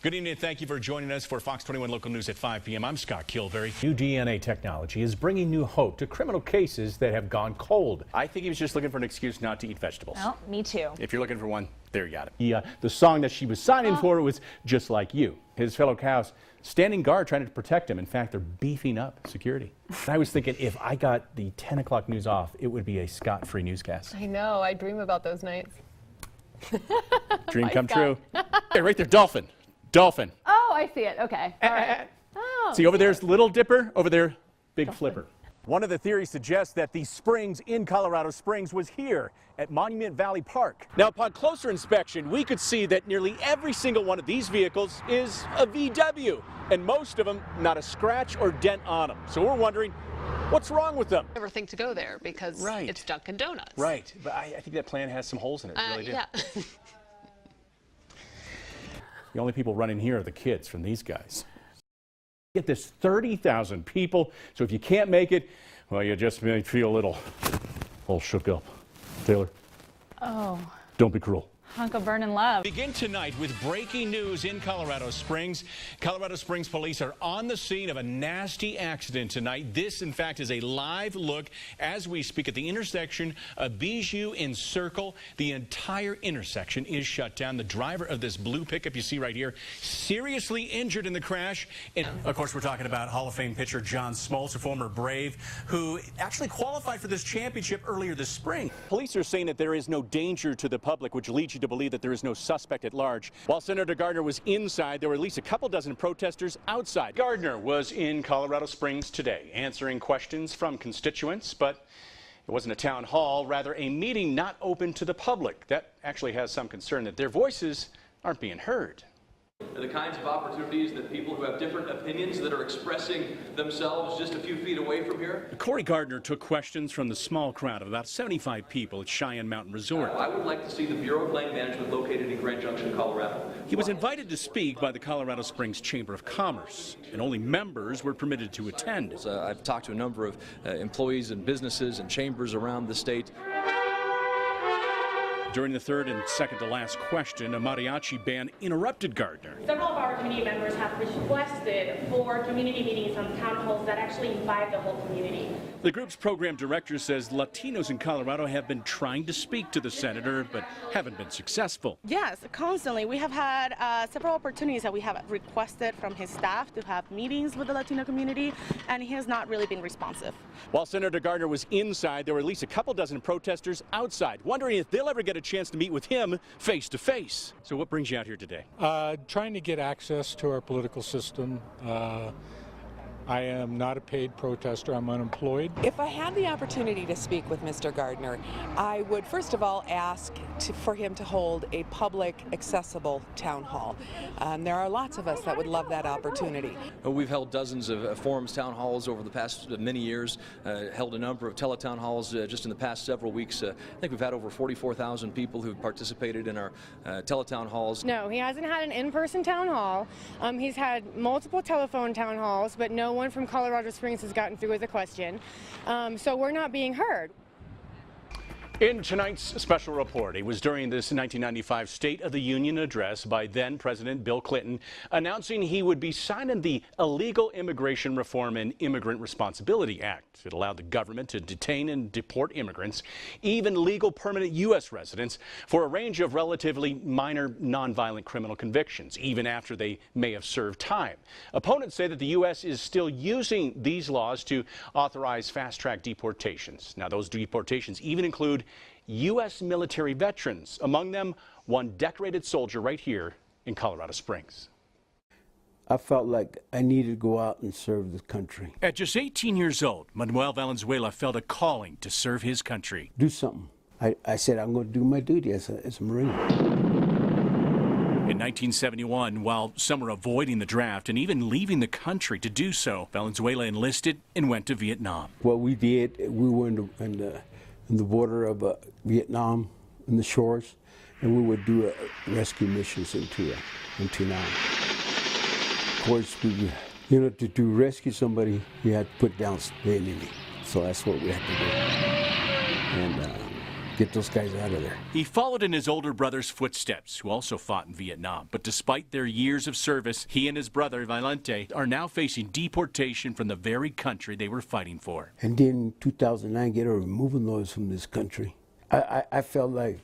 Good evening and thank you for joining us for Fox 21 Local News at 5 p.m. I'm Scott Kilbury. New DNA technology is bringing new hope to criminal cases that have gone cold. I think he was just looking for an excuse not to eat vegetables. Well, me too. If you're looking for one, there you got it. The song that she was signing for was Just Like You. His fellow cows standing guard trying to protect him. In fact, they're beefing up security. And I was thinking if I got the 10 o'clock news off, it would be a Scott-free newscast. I know. I dream about those nights. Dream come true. Hey, right there, dolphin. Dolphin. Oh, I see it. Okay. All right. Oh, see, over there's Little Dipper. Over there, Big Flipper. One of the theories suggests that the springs in Colorado Springs was here at Monument Valley Park. Now, upon closer inspection, we could see that nearly every single one of these vehicles is a VW, and most of them not a scratch or dent on them. So we're wondering, what's wrong with them? Never think to go there because it's Dunkin' Donuts. Right, but I think that plan has some holes in it. It really did. Yeah. The only people running here are the kids from these guys. Get this, 30,000 people. So if you can't make it, well, you just may feel a little shook up. Taylor. Oh. Don't be cruel. Hunk of burning love. Begin tonight with breaking news in Colorado Springs. Colorado Springs police are on the scene of a nasty accident tonight. This, in fact, is a live look as we speak at the intersection of Bijou and Circle. The entire intersection is shut down. The driver of this blue pickup you see right here seriously injured in the crash. And of course, we're talking about Hall of Fame pitcher John Smoltz, a former Brave, who actually qualified for this championship earlier this spring. Police are saying that there is no danger to the public, which leads you to believe that there is no suspect at large. While Senator Gardner was inside, there were at least a couple dozen protesters outside. Gardner was in Colorado Springs today, answering questions from constituents, but it wasn't a town hall, rather a meeting not open to the public. That actually has some concern that their voices aren't being heard. The kinds of opportunities that people who have different opinions that are expressing themselves just a few feet away from here. Corey Gardner took questions from the small crowd of about 75 people at Cheyenne Mountain Resort. I would like to see the Bureau of Land Management located in Grand Junction, Colorado. He was invited to speak by the Colorado Springs Chamber of Commerce, and only members were permitted to attend. I've talked to a number of employees and businesses and chambers around the state. During the third and second to last question, a mariachi band interrupted Gardner. Several of our community members have requested for community meetings on town halls that actually invite the whole community. The group's program director says Latinos in Colorado have been trying to speak to the senator, but haven't been successful. Yes, constantly. We have had several opportunities that we have requested from his staff to have meetings with the Latino community, and he has not really been responsive. While Senator Gardner was inside, there were at least a couple dozen protesters outside, wondering if they'll ever get a chance to meet with him face to face. So what brings you out here today? Trying to get access to our political system. I am not a paid protester. I'm unemployed. If I had the opportunity to speak with Mr. Gardner, I would first of all ask for him to hold a public, accessible town hall. There are lots of us that would love that opportunity. We've held dozens of forums, town halls over the past many years, held a number of teletown halls just in the past several weeks. I think we've had over 44,000 people who've participated in our teletown halls. No, he hasn't had an in-person town hall. He's had multiple telephone town halls, but no one from Colorado Springs has gotten through with a question. So we're not being heard. In tonight's special report, it was during this 1995 State of the Union address by then President Bill Clinton announcing he would be signing the Illegal Immigration Reform and Immigrant Responsibility Act. It allowed the government to detain and deport immigrants, even legal permanent U.S. residents, for a range of relatively minor nonviolent criminal convictions, even after they may have served time. Opponents say that the U.S. is still using these laws to authorize fast-track deportations. Now, those deportations even include U.S. military veterans, among them one decorated soldier right here in Colorado Springs. I felt like I needed to go out and serve the country. At just 18 years old, Manuel Valenzuela felt a calling to serve his country. Do something. I said I'm going to do my duty as a Marine. In 1971, while some were avoiding the draft and even leaving the country to do so, Valenzuela enlisted and went to Vietnam. What we did, we were in the border of Vietnam, in the shores, and we would do rescue missions into Nam. Of course, to rescue somebody, you had to put down the enemy. So that's what we had to do. And get those guys out of there. He followed in his older brother's footsteps, who also fought in Vietnam. But despite their years of service, he and his brother, Valente, are now facing deportation from the very country they were fighting for. And then in 2009, get a removal notice from this country. I felt like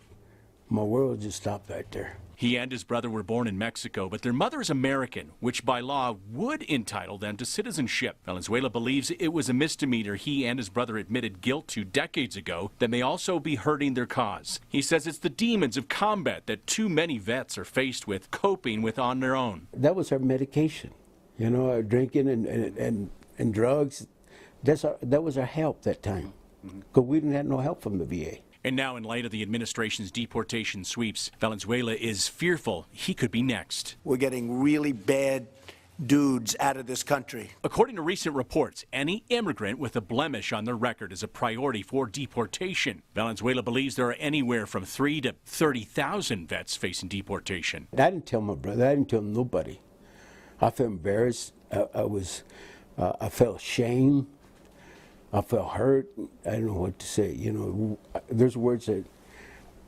my world just stopped right there. He and his brother were born in Mexico, but their mother is American, which by law would entitle them to citizenship. Valenzuela believes it was a misdemeanor he and his brother admitted guilt to decades ago that may also be hurting their cause. He says it's the demons of combat that too many vets are faced with coping with on their own. That was our medication, you know, drinking and drugs. That was our help that time, because we didn't have no help from the VA. And now, in light of the administration's deportation sweeps, Valenzuela is fearful he could be next. We're getting really bad dudes out of this country. According to recent reports, any immigrant with a blemish on their record is a priority for deportation. Valenzuela believes there are anywhere from 3,000 to 30,000 vets facing deportation. I didn't tell my brother. I didn't tell nobody. I felt embarrassed. I felt shame. I felt hurt. I don't know what to say. You know, there's words that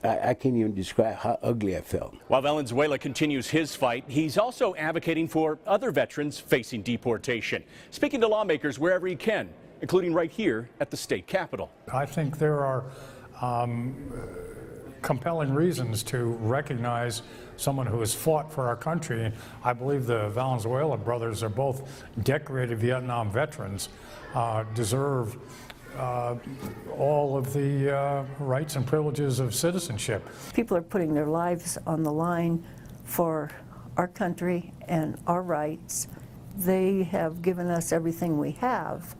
I can't even describe how ugly I felt. While Valenzuela continues his fight, he's also advocating for other veterans facing deportation, speaking to lawmakers wherever he can, including right here at the state capitol. I think there are compelling reasons to recognize someone who has fought for our country. I believe the Valenzuela brothers are both decorated Vietnam veterans, deserve all of the rights and privileges of citizenship. People are putting their lives on the line for our country and our rights. They have given us everything we have.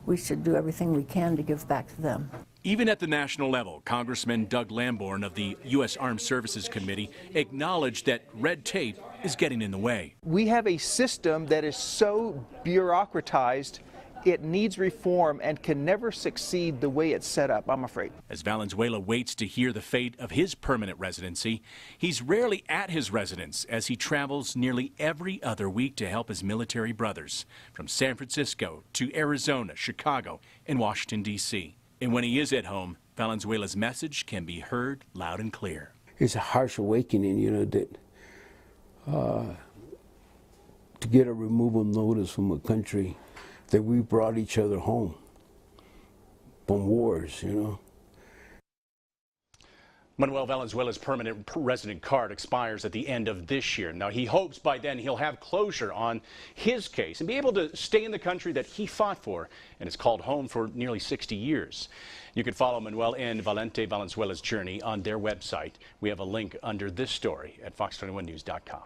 We should do everything we can to give back to them. Even at the national level, Congressman Doug Lamborn of the U.S. Armed Services Committee acknowledged that red tape is getting in the way. We have a system that is so bureaucratized, it needs reform and can never succeed the way it's set up, I'm afraid. As Valenzuela waits to hear the fate of his permanent residency, he's rarely at his residence as he travels nearly every other week to help his military brothers from San Francisco to Arizona, Chicago, and Washington, D.C. And when he is at home, Valenzuela's message can be heard loud and clear. It's a harsh awakening, you know, that to get a removal notice from a country that we brought each other home from wars, you know. Manuel Valenzuela's permanent resident card expires at the end of this year. Now, he hopes by then he'll have closure on his case and be able to stay in the country that he fought for and has called home for nearly 60 years. You can follow Manuel and Valente Valenzuela's journey on their website. We have a link under this story at fox21news.com.